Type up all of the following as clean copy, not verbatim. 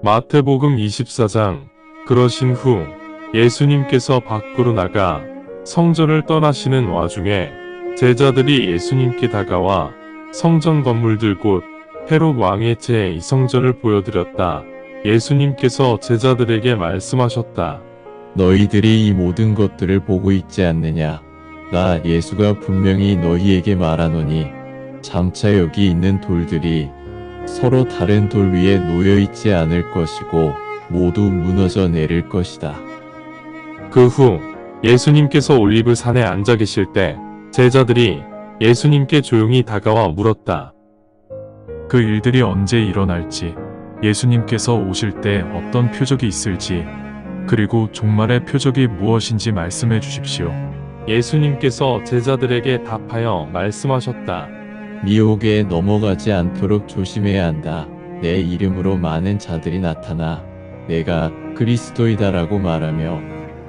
마태복음 24장. 그러신 후 예수님께서 밖으로 나가 성전을 떠나시는 와중에 제자들이 예수님께 다가와 성전 건물들 곧 헤롯 왕의 제2성전을 보여드렸다. 예수님께서 제자들에게 말씀하셨다. 너희들이 이 모든 것들을 보고 있지 않느냐? 나 예수가 분명히 너희에게 말하노니 장차 여기 있는 돌들이 서로 다른 돌 위에 놓여 있지 않을 것이고 모두 무너져 내릴 것이다. 그 후 예수님께서 올리브 산에 앉아 계실 때 제자들이 예수님께 조용히 다가와 물었다. 그 일들이 언제 일어날지, 예수님께서 오실 때 어떤 표적이 있을지, 그리고 종말의 표적이 무엇인지 말씀해 주십시오. 예수님께서 제자들에게 답하여 말씀하셨다. 미혹에 넘어가지 않도록 조심해야 한다. 내 이름으로 많은 자들이 나타나 내가 그리스도이다라고 말하며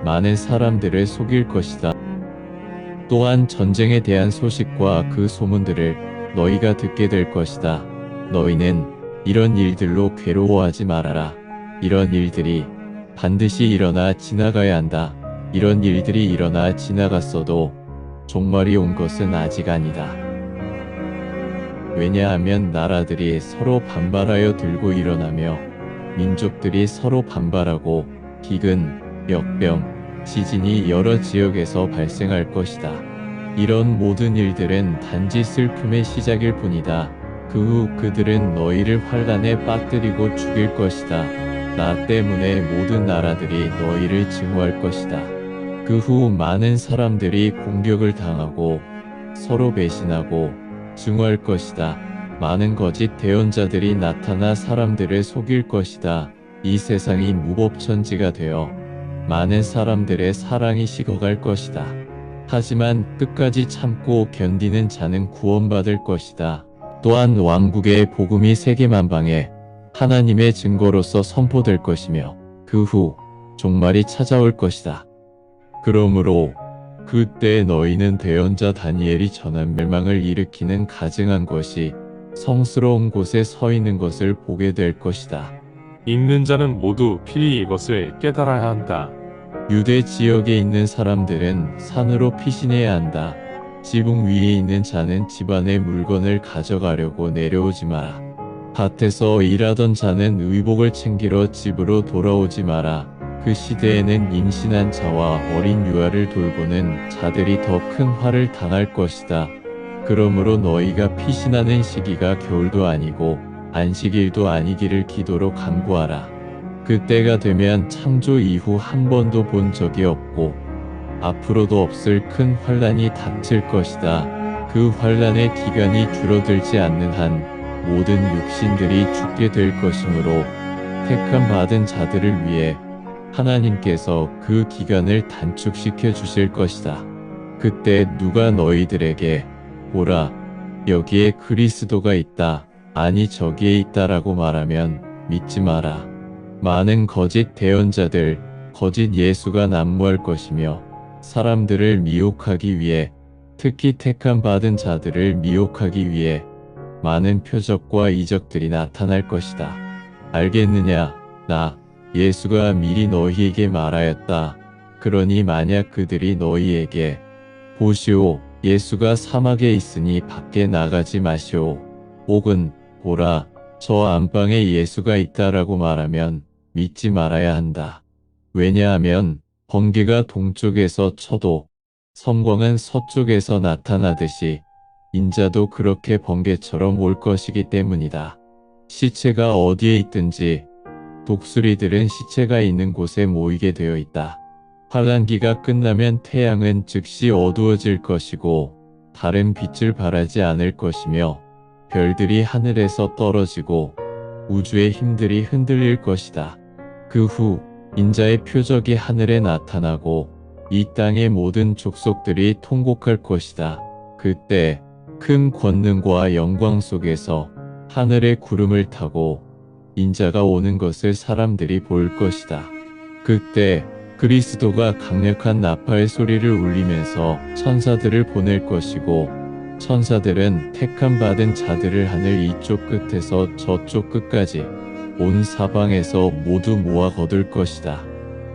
많은 사람들을 속일 것이다. 또한 전쟁에 대한 소식과 그 소문들을 너희가 듣게 될 것이다. 너희는 이런 일들로 괴로워하지 말아라. 이런 일들이 반드시 일어나 지나가야 한다. 이런 일들이 일어나 지나갔어도 종말이 온 것은 아직 아니다. 왜냐하면 나라들이 서로 반발하여 들고 일어나며 민족들이 서로 반발하고 기근, 역병, 지진이 여러 지역에서 발생할 것이다. 이런 모든 일들은 단지 슬픔의 시작일 뿐이다. 그 후 그들은 너희를 환란에 빠뜨리고 죽일 것이다. 나 때문에 모든 나라들이 너희를 증오할 것이다. 그 후 많은 사람들이 공격을 당하고 서로 배신하고 증오할 것이다. 많은 거짓 대언자들이 나타나 사람들을 속일 것이다. 이 세상이 무법천지가 되어 많은 사람들의 사랑이 식어갈 것이다. 하지만 끝까지 참고 견디는 자는 구원받을 것이다. 또한 왕국의 복음이 세계만방에 하나님의 증거로서 선포될 것이며 그 후 종말이 찾아올 것이다. 그러므로 그때 너희는 대언자 다니엘이 전한 멸망을 일으키는 가증한 것이 성스러운 곳에 서 있는 것을 보게 될 것이다. 읽는 자는 모두 필히 이것을 깨달아야 한다. 유대 지역에 있는 사람들은 산으로 피신해야 한다. 지붕 위에 있는 자는 집안의 물건을 가져가려고 내려오지 마라. 밭에서 일하던 자는 의복을 챙기러 집으로 돌아오지 마라. 그 시대에는 임신한 자와 어린 유아를 돌보는 자들이 더 큰 화를 당할 것이다. 그러므로 너희가 피신하는 시기가 겨울도 아니고 안식일도 아니기를 기도로 간구하라. 그때가 되면 창조 이후 한 번도 본 적이 없고 앞으로도 없을 큰 환란이 닥칠 것이다. 그 환란의 기간이 줄어들지 않는 한 모든 육신들이 죽게 될 것이므로 택함 받은 자들을 위해 하나님께서 그 기간을 단축시켜 주실 것이다. 그때 누가 너희들에게 보라, 여기에 그리스도가 있다, 아니 저기에 있다라고 말하면 믿지 마라. 많은 거짓 대언자들, 거짓 예수가 난무할 것이며 사람들을 미혹하기 위해, 특히 택함 받은 자들을 미혹하기 위해 많은 표적과 이적들이 나타날 것이다. 알겠느냐? 나 예수가 미리 너희에게 말하였다. 그러니 만약 그들이 너희에게 보시오, 예수가 사막에 있으니 밖에 나가지 마시오, 혹은 보라, 저 안방에 예수가 있다라고 말하면 믿지 말아야 한다. 왜냐하면 번개가 동쪽에서 쳐도 섬광은 서쪽에서 나타나듯이 인자도 그렇게 번개처럼 올 것이기 때문이다. 시체가 어디에 있든지 독수리들은 시체가 있는 곳에 모이게 되어 있다. 환란기가 끝나면 태양은 즉시 어두워질 것이고 다른 빛을 발하지 않을 것이며 별들이 하늘에서 떨어지고 우주의 힘들이 흔들릴 것이다. 그 후 인자의 표적이 하늘에 나타나고 이 땅의 모든 족속들이 통곡할 것이다. 그때 큰 권능과 영광 속에서 하늘의 구름을 타고 인자가 오는 것을 사람들이 볼 것이다. 그때 그리스도가 강력한 나팔 소리를 울리면서 천사들을 보낼 것이고 천사들은 택함 받은 자들을 하늘 이쪽 끝에서 저쪽 끝까지 온 사방에서 모두 모아 거둘 것이다.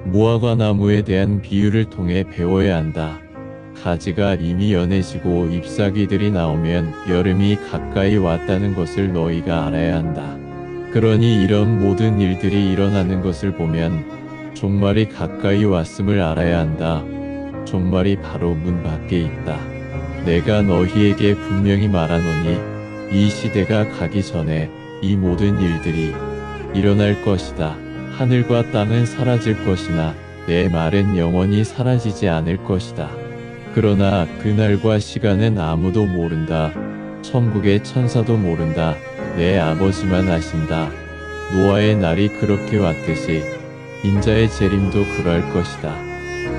무화과 나무에 대한 비유를 통해 배워야 한다. 가지가 이미 연해지고 잎사귀들이 나오면 여름이 가까이 왔다는 것을 너희가 알아야 한다. 그러니 이런 모든 일들이 일어나는 것을 보면 종말이 가까이 왔음을 알아야 한다. 종말이 바로 문 밖에 있다. 내가 너희에게 분명히 말하노니 이 시대가 가기 전에 이 모든 일들이 일어날 것이다. 하늘과 땅은 사라질 것이나 내 말은 영원히 사라지지 않을 것이다. 그러나 그날과 시간은 아무도 모른다. 천국의 천사도 모른다. 내 아버지만 아신다. 노아의 날이 그렇게 왔듯이 인자의 재림도 그럴 것이다.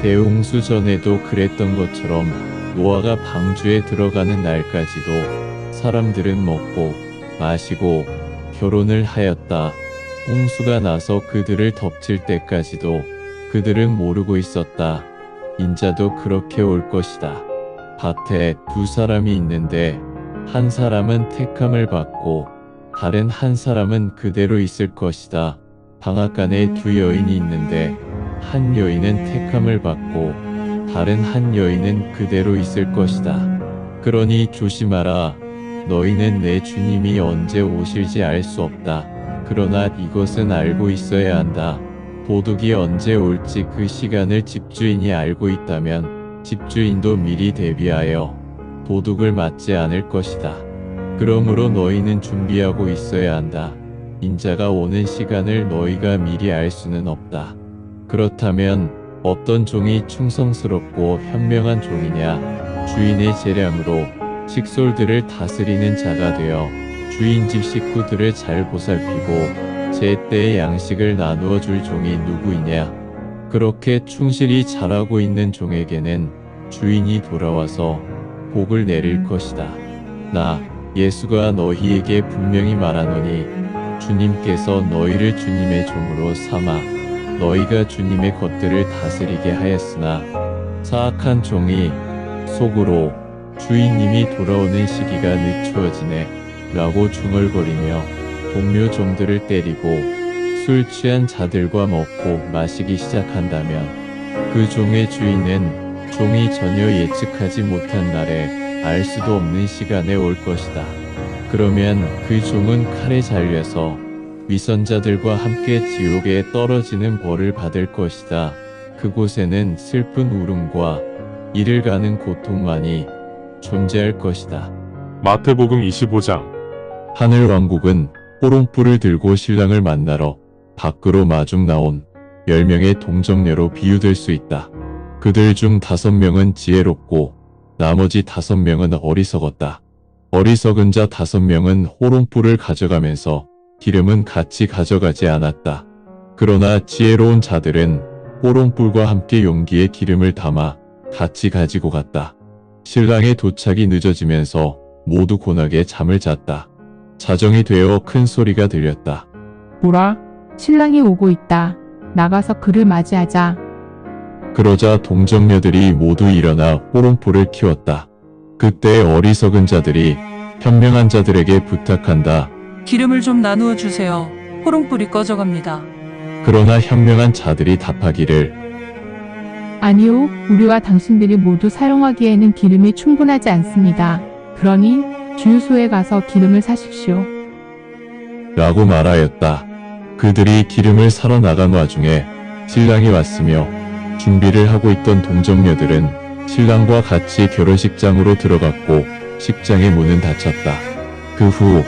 대홍수 전에도 그랬던 것처럼 노아가 방주에 들어가는 날까지도 사람들은 먹고 마시고 결혼을 하였다. 홍수가 나서 그들을 덮칠 때까지도 그들은 모르고 있었다. 인자도 그렇게 올 것이다. 밭에 두 사람이 있는데 한 사람은 택함을 받고 다른 한 사람은 그대로 있을 것이다. 방앗간에 두 여인이 있는데 한 여인은 택함을 받고 다른 한 여인은 그대로 있을 것이다. 그러니 조심하라. 너희는 내 주님이 언제 오실지 알 수 없다. 그러나 이것은 알고 있어야 한다. 도둑이 언제 올지 그 시간을 집주인이 알고 있다면 집주인도 미리 대비하여 도둑을 맞지 않을 것이다. 그러므로 너희는 준비하고 있어야 한다. 인자가 오는 시간을 너희가 미리 알 수는 없다. 그렇다면 어떤 종이 충성스럽고 현명한 종이냐? 주인의 재량으로 식솔들을 다스리는 자가 되어 주인 집 식구들을 잘 보살피고 제때의 양식을 나누어 줄 종이 누구이냐? 그렇게 충실히 잘하고 있는 종에게는 주인이 돌아와서 복을 내릴 것이다. 나 예수가 너희에게 분명히 말하노니 주님께서 너희를 주님의 종으로 삼아 너희가 주님의 것들을 다스리게 하였으나 사악한 종이 속으로 주인님이 돌아오는 시기가 늦추어지네 라고 중얼거리며 동료 종들을 때리고 술 취한 자들과 먹고 마시기 시작한다면 그 종의 주인은 종이 전혀 예측하지 못한 날에 알 수도 없는 시간에 올 것이다. 그러면 그 종은 칼에 잘려서 위선자들과 함께 지옥에 떨어지는 벌을 받을 것이다. 그곳에는 슬픈 울음과 이를 가는 고통만이 존재할 것이다. 마태복음 25장. 하늘 왕국은 호롱불을 들고 신랑을 만나러 밖으로 마중 나온 10명의 동정녀로 비유될 수 있다. 그들 중 5명은 지혜롭고 나머지 5명은 어리석었다. 어리석은 자 5명은 호롱불을 가져가면서 기름은 같이 가져가지 않았다. 그러나 지혜로운 자들은 호롱불과 함께 용기에 기름을 담아 같이 가지고 갔다. 신랑의 도착이 늦어지면서 모두 고나게 잠을 잤다. 자정이 되어 큰 소리가 들렸다. 보라, 신랑이 오고 있다. 나가서 그를 맞이하자. 그러자 동정녀들이 모두 일어나 호롱불을 키웠다. 그때 어리석은 자들이 현명한 자들에게 부탁한다. 기름을 좀 나누어 주세요. 호롱불이 꺼져갑니다. 그러나 현명한 자들이 답하기를 아니요, 우리와 당신들이 모두 사용하기에는 기름이 충분하지 않습니다. 그러니 주유소에 가서 기름을 사십시오. 라고 말하였다. 그들이 기름을 사러 나간 와중에 신랑이 왔으며 준비를 하고 있던 동정녀들은 신랑과 같이 결혼식장으로 들어갔고 식장의 문은 닫혔다. 그 후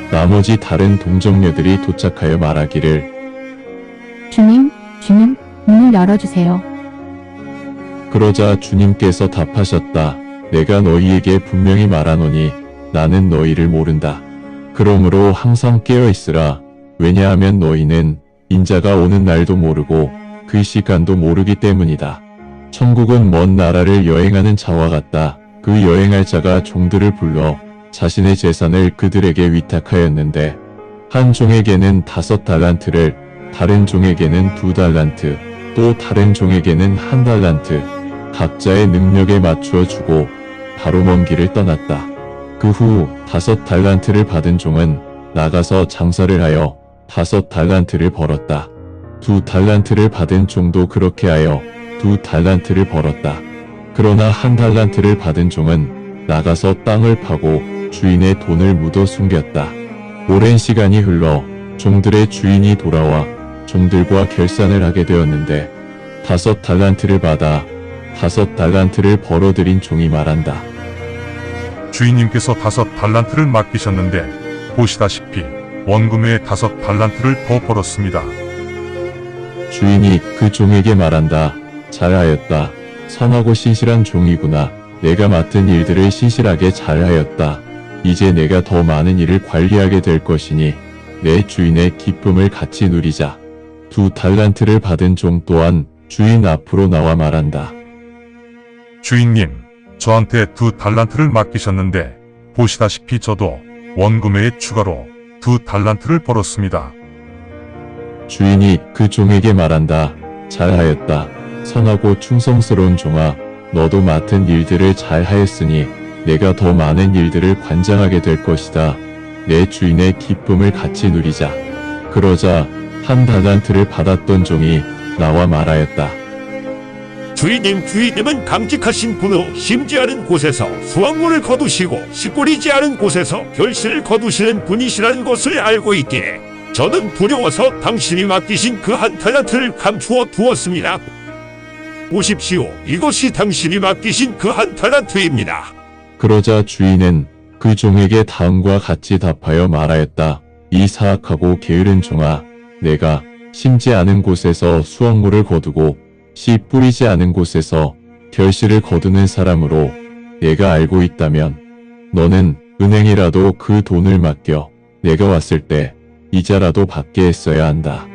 나머지 다른 동정녀들이 도착하여 말하기를 주님, 문을 열어주세요. 그러자 주님께서 답하셨다. 내가 너희에게 분명히 말하노니 나는 너희를 모른다. 그러므로 항상 깨어 있으라. 왜냐하면 너희는 인자가 오는 날도 모르고 그 시간도 모르기 때문이다. 천국은 먼 나라를 여행하는 자와 같다. 그 여행할 자가 종들을 불러 자신의 재산을 그들에게 위탁하였는데 한 종에게는 5달란트를, 다른 종에게는 2달란트, 또 다른 종에게는 1달란트, 각자의 능력에 맞추어 주고 바로 먼 길을 떠났다. 그 후 5달란트를 받은 종은 나가서 장사를 하여 5달란트를 벌었다. 2달란트를 받은 종도 그렇게 하여 2달란트를 벌었다. 그러나 1달란트를 받은 종은 나가서 땅을 파고 주인의 돈을 묻어 숨겼다. 오랜 시간이 흘러 종들의 주인이 돌아와 종들과 결산을 하게 되었는데 5달란트를 받아 5달란트를 벌어들인 종이 말한다. 주인님께서 5달란트를 맡기셨는데 보시다시피 원금의 5달란트를 더 벌었습니다. 주인이 그 종에게 말한다. 잘하였다. 선하고 신실한 종이구나. 내가 맡은 일들을 신실하게 잘하였다. 이제 내가 더 많은 일을 관리하게 될 것이니 내 주인의 기쁨을 같이 누리자. 2달란트를 받은 종 또한 주인 앞으로 나와 말한다. 주인님, 저한테 2달란트를 맡기셨는데 보시다시피 저도 원금에 추가로 2달란트를 벌었습니다. 주인이 그 종에게 말한다. 잘하였다. 선하고 충성스러운 종아, 너도 맡은 일들을 잘하였으니 내가 더 많은 일들을 관장하게 될 것이다. 내 주인의 기쁨을 같이 누리자. 그러자 1달란트를 받았던 종이 나와 말하였다. 주인님은 강직하신 분으로 심지 않은 곳에서 수확물을 거두시고 시골이지 않은 곳에서 결실을 거두시는 분이시라는 것을 알고 있기에 저는 두려워서 당신이 맡기신 그 1달란트를 감추어 두었습니다. 보십시오. 이것이 당신이 맡기신 그 1달란트입니다. 그러자 주인은 그 종에게 다음과 같이 답하여 말하였다. 이 사악하고 게으른 종아, 내가 심지 않은 곳에서 수확물을 거두고 씨 뿌리지 않은 곳에서 결실을 거두는 사람으로 내가 알고 있다면 너는 은행이라도 그 돈을 맡겨 내가 왔을 때 이자라도 받게 했어야 한다.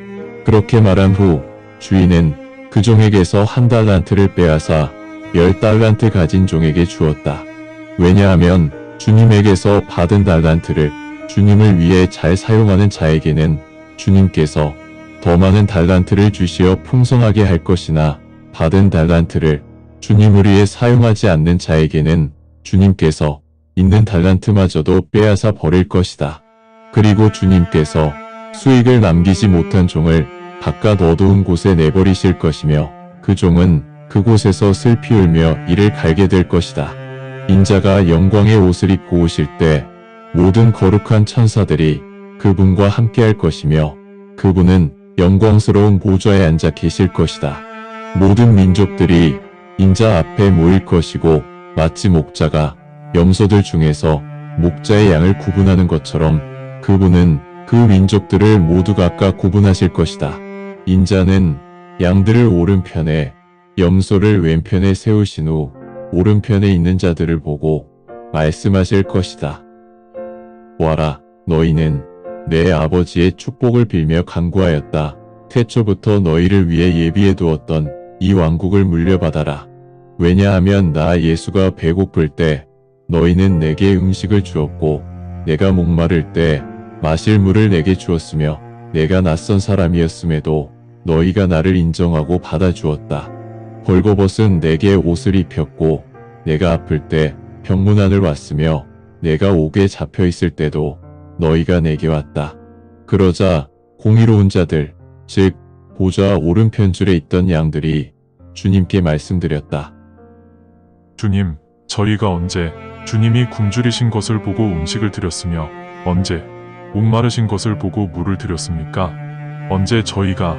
그렇게 말한 후 주인은 그 종에게서 1달란트를 빼앗아 10달란트 가진 종에게 주었다. 왜냐하면 주님에게서 받은 달란트를 주님을 위해 잘 사용하는 자에게는 주님께서 더 많은 달란트를 주시어 풍성하게 할 것이나 받은 달란트를 주님을 위해 사용하지 않는 자에게는 주님께서 있는 달란트마저도 빼앗아 버릴 것이다. 그리고 주님께서 수익을 남기지 못한 종을 바깥 어두운 곳에 내버리실 것이며 그 종은 그곳에서 슬피 울며 이를 갈게 될 것이다. 인자가 영광의 옷을 입고 오실 때 모든 거룩한 천사들이 그분과 함께할 것이며 그분은 영광스러운 보좌에 앉아 계실 것이다. 모든 민족들이 인자 앞에 모일 것이고 마치 목자가 염소들 중에서 목자의 양을 구분하는 것처럼 그분은 그 민족들을 모두 각각 구분하실 것이다. 인자는 양들을 오른편에 염소를 왼편에 세우신 후 오른편에 있는 자들을 보고 말씀하실 것이다. 보아라, 너희는 내 아버지의 축복을 빌며 간구하였다. 태초부터 너희를 위해 예비해 두었던 이 왕국을 물려받아라. 왜냐하면 나 예수가 배고플 때 너희는 내게 음식을 주었고 내가 목마를 때 마실 물을 내게 주었으며 내가 낯선 사람이었음에도 너희가 나를 인정하고 받아주었다. 벌거벗은 내게 옷을 입혔고 내가 아플 때 병문안을 왔으며 내가 옥에 잡혀 있을 때도 너희가 내게 왔다. 그러자 공의로운 자들, 즉 보좌 오른편 줄에 있던 양들이 주님께 말씀드렸다. 주님, 저희가 언제 주님이 굶주리신 것을 보고 음식을 드렸으며 언제 목마르신 것을 보고 물을 드렸습니까? 언제 저희가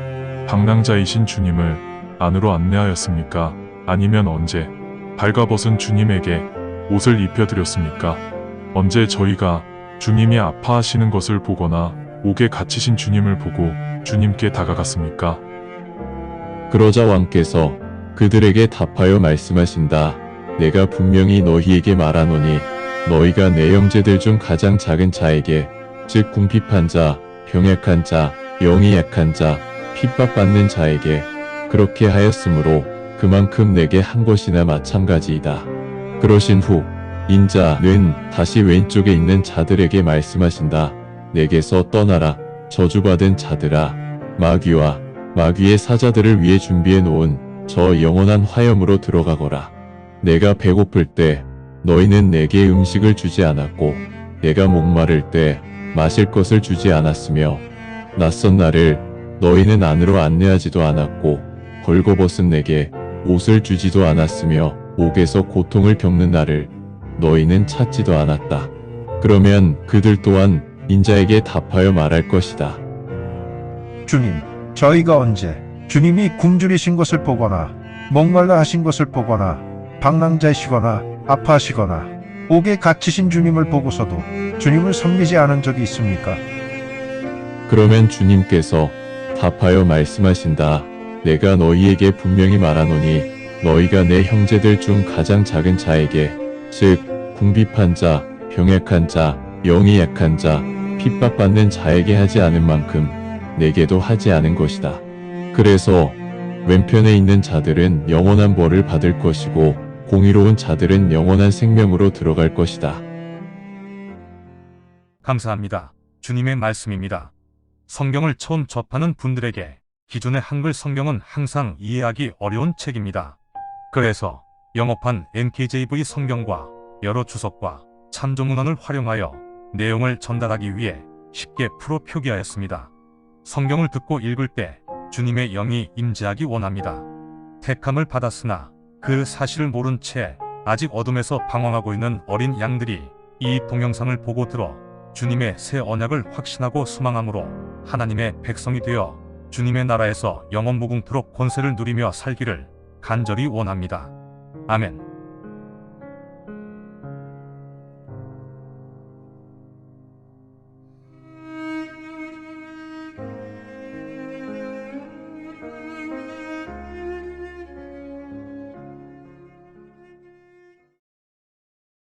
방랑자이신 주님을 안으로 안내하였습니까? 아니면 언제 발가벗은 주님에게 옷을 입혀드렸습니까? 언제 저희가 주님이 아파하시는 것을 보거나 옥에 갇히신 주님을 보고 주님께 다가갔습니까? 그러자 왕께서 그들에게 답하여 말씀하신다. 내가 분명히 너희에게 말하노니 너희가 내 형제들 중 가장 작은 자에게 즉 궁핍한 자, 병약한 자, 영이 약한 자, 핍박받는 자에게 그렇게 하였으므로 그만큼 내게 한 것이나 마찬가지이다. 그러신 후 인자는 다시 왼쪽에 있는 자들에게 말씀하신다. 내게서 떠나라. 저주받은 자들아. 마귀와 마귀의 사자들을 위해 준비해 놓은 저 영원한 화염으로 들어가거라. 내가 배고플 때 너희는 내게 음식을 주지 않았고 내가 목마를 때 마실 것을 주지 않았으며 낯선 나를 너희는 안으로 안내하지도 않았고 벌거벗은 내게 옷을 주지도 않았으며 옥에서 고통을 겪는 나를 너희는 찾지도 않았다. 그러면 그들 또한 인자에게 답하여 말할 것이다. 주님, 저희가 언제 주님이 굶주리신 것을 보거나 목말라 하신 것을 보거나 방랑자이시거나 아파하시거나 옥에 갇히신 주님을 보고서도 주님을 섬기지 않은 적이 있습니까? 그러면 주님께서 답하여 말씀하신다. 내가 너희에게 분명히 말하노니 너희가 내 형제들 중 가장 작은 자에게 즉 궁핍한 자, 병약한 자, 영이 약한 자, 핍박받는 자에게 하지 않은 만큼 내게도 하지 않은 것이다. 그래서 왼편에 있는 자들은 영원한 벌을 받을 것이고 공의로운 자들은 영원한 생명으로 들어갈 것이다. 감사합니다. 주님의 말씀입니다. 성경을 처음 접하는 분들에게 기존의 한글 성경은 항상 이해하기 어려운 책입니다. 그래서 영어판 NKJV 성경과 여러 주석과 참조문헌을 활용하여 내용을 전달하기 위해 쉽게 풀어 표기하였습니다. 성경을 듣고 읽을 때 주님의 영이 임재하기 원합니다. 택함을 받았으나 그 사실을 모른 채 아직 어둠에서 방황하고 있는 어린 양들이 이 동영상을 보고 들어 주님의 새 언약을 확신하고 소망함으로 하나님의 백성이 되어 주님의 나라에서 영원 무궁토록 권세를 누리며 살기를 간절히 원합니다. 아멘.